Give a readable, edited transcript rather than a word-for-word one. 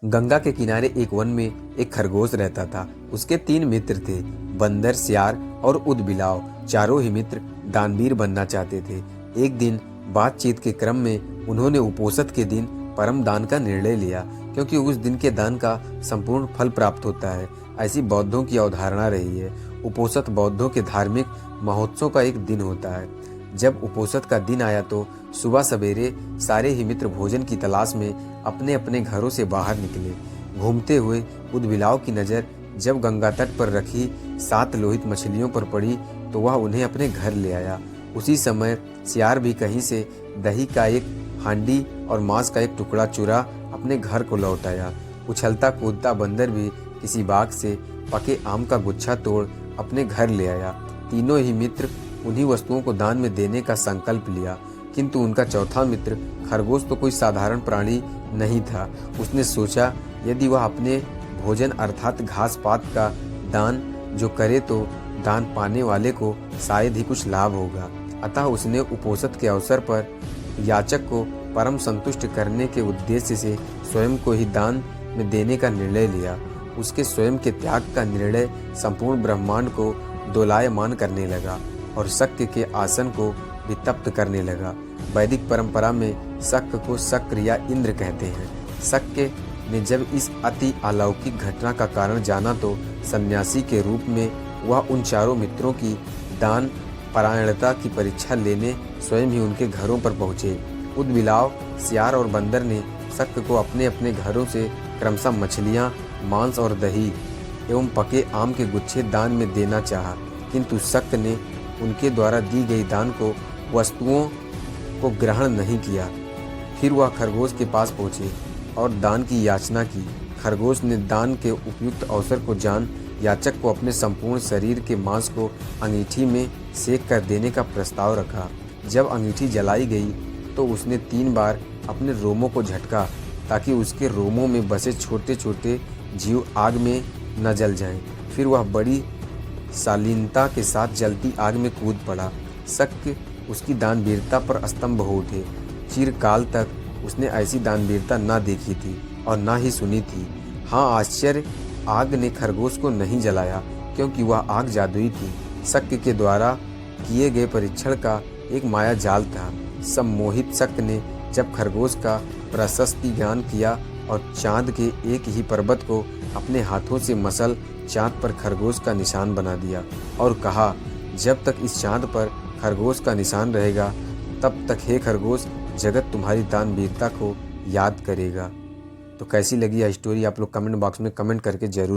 गंगा के किनारे एक वन में एक खरगोश रहता था। उसके 3 मित्र थे, बंदर, सियार और ऊदबिलाव। चारों ही मित्र दानवीर बनना चाहते थे। एक दिन बातचीत के क्रम में उन्होंने उपोषण के दिन परम दान का निर्णय लिया, क्योंकि उस दिन के दान का संपूर्ण फल प्राप्त होता है। ऐसी बौद्धों की अवधारणा रही है। उपोषण बौद्धों के धार्मिक महोत्सव का एक दिन होता है। जब उपोषण का दिन आया तो सुबह सवेरे सारे ही मित्र भोजन की तलाश में अपने अपने घरों से बाहर निकले। घूमते हुए ऊदबिलाव की नज़र जब गंगा तट पर रखी 7 लोहित मछलियों पर पड़ी तो वह उन्हें अपने घर ले आया। उसी समय सियार भी कहीं से दही का एक हांडी और मांस का एक टुकड़ा चुरा अपने घर को लौट आया। उछलता कूदता बंदर भी किसी बाग से पके आम का गुच्छा तोड़ अपने घर ले आया। तीनों ही मित्र उन्हीं वस्तुओं को दान में देने का संकल्प लिया, किंतु उनका चौथा मित्र खरगोश तो कोई साधारण प्राणी नहीं था। उसने सोचा, यदि वह अपने भोजन अर्थात घास पात का दान जो करे तो दान पाने वाले को शायद ही कुछ लाभ होगा। अतः उसने उपोषण के अवसर पर याचक को परम संतुष्ट करने के उद्देश्य से स्वयं को ही दान में देने का निर्णय लिया। उसके स्वयं के त्याग का निर्णय संपूर्ण ब्रह्मांड को दोलायमान करने लगा और शक्य के आसन को भी तप्त करने लगा। वैदिक परंपरा में शक्य को शक्र या इंद्र कहते हैं। शक्य ने जब इस अति अलौकिक घटना का कारण जाना तो सन्यासी के रूप में वह उन चारों मित्रों की दान परायणता की परीक्षा लेने स्वयं ही उनके घरों पर पहुँचे। ऊदबिलाव, सियार और बंदर ने शक्य को अपने अपने घरों से क्रमशः मछलियाँ, मांस और दही एवं पके आम के गुच्छे दान में देना चाहा, किंतु शक्य ने उनके द्वारा दी गई दान को वस्तुओं को ग्रहण नहीं किया। फिर वह खरगोश के पास पहुँचे और दान की याचना की। खरगोश ने दान के उपयुक्त अवसर को जान याचक को अपने संपूर्ण शरीर के मांस को अंगीठी में सेक कर देने का प्रस्ताव रखा। जब अंगीठी जलाई गई तो उसने 3 बार अपने रोमों को झटका, ताकि उसके रोमों में बसे छोटे छोटे जीव आग में न जल जाएं। फिर वह बड़ी शालीनता के साथ जलती आग में कूद पड़ा। शक्य उसकी दानवीरता पर स्तंभ हो उठे। चिरकाल तक उसने ऐसी दानवीरता न देखी थी और न ही सुनी थी। हाँ, आश्चर्य, आग ने खरगोश को नहीं जलाया, क्योंकि वह आग जादुई थी। शक्य के द्वारा किए गए परीक्षण का एक माया जाल था। सम्मोहित शक्य ने जब खरगोश का प्रशस्ति ज्ञान किया और चांद के एक ही पर्वत को अपने हाथों से मसल चांद पर खरगोश का निशान बना दिया और कहा, जब तक इस चांद पर खरगोश का निशान रहेगा तब तक हे खरगोश, जगत तुम्हारी दानवीरता को याद करेगा। तो कैसी लगी यह स्टोरी आप लोग कमेंट बॉक्स में कमेंट करके जरूर